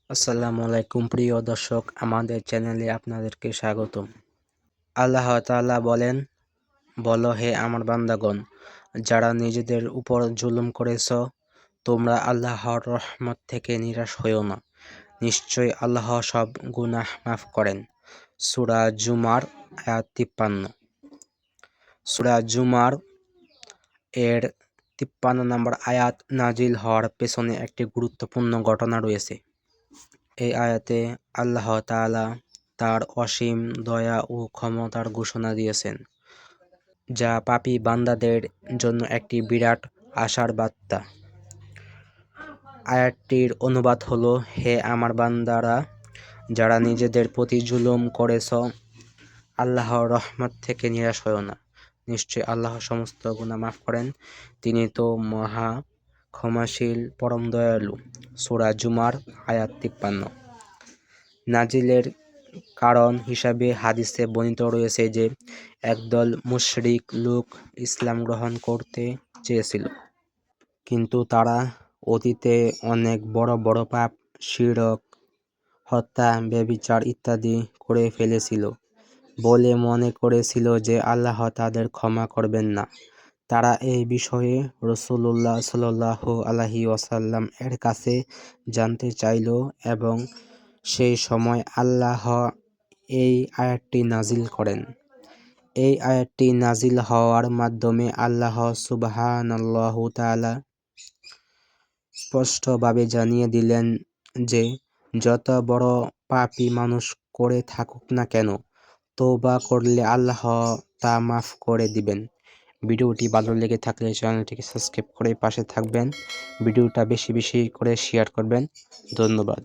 আসসালামু আলাইকুম প্রিয় দর্শক, আমাদের চ্যানেলে আপনাদেরকে স্বাগতম। আল্লাহ তাআলা বলেন, বলো হে আমার বান্দাগণ, যারা নিজেদের উপর জুলুম করেছ, তোমরা আল্লাহর রহমত থেকে নিরাশ হইও না। নিশ্চয়ই আল্লাহ সব গুনাহ মাফ করেন। সূরা জুমার আয়াত 53। সূরা জুমার এর 53 নম্বর আয়াত নাজিল হওয়ার পেছনে একটি গুরুত্বপূর্ণ ঘটনা রয়েছে। এই আয়াতে আল্লাহ তাআলা তার অসীম দয়া ও ক্ষমতার ঘোষণা দিয়েছেন, যা পাপী বান্দাদের জন্য একটি বিরাট আশার বার্তা। আয়াতটির অনুবাদ হলো, হে আমার বান্দারা, যারা নিজেদের প্রতি জুলুম করেছ, আল্লাহর রহমত থেকে নিরাশ হয়ো না। নিশ্চয়ই আল্লাহ সমস্ত গুনাহ মাফ করেন, তিনি তো মহা ক্ষমাশীল পরম দয়ালু। সূরা জুমার আয়াত 53। নাজিলের কারণ হিসাবে হাদিসে বর্ণিত রয়েছে যে একদল মুশরিক লোক ইসলাম গ্রহণ করতে চেয়েছিল, কিন্তু তারা অতীতে অনেক বড় বড় পাপ, শিরক, হত্যা, ব্যভিচার ইত্যাদি করে ফেলেছিল বলে মনে করেছিল যে আল্লাহ তাদের ক্ষমা করবেন না। তারা এই বিষয়ে রাসূলুল্লাহ সাল্লাল্লাহু আলাইহি ওয়াসাল্লাম এর কাছে জানতে চাইল এবং সেই সময় আল্লাহ এই আয়াতটি নাজিল করেন। এই আয়াতটি নাজিল হওয়ার মাধ্যমে আল্লাহ সুবহানাল্লাহু তাআলা স্পষ্টভাবে জানিয়ে দিলেন যে যত বড় পাপই মানুষ করে থাকুক না কেন, তওবা করলে আল্লাহ তা মাফ করে দিবেন। ভিডিওটি ভালো লেগে থাকলে চ্যানেলটিকে সাবস্ক্রাইব করে পাশে থাকবেন। ভিডিওটা বেশি বেশি করে শেয়ার করবেন। ধন্যবাদ।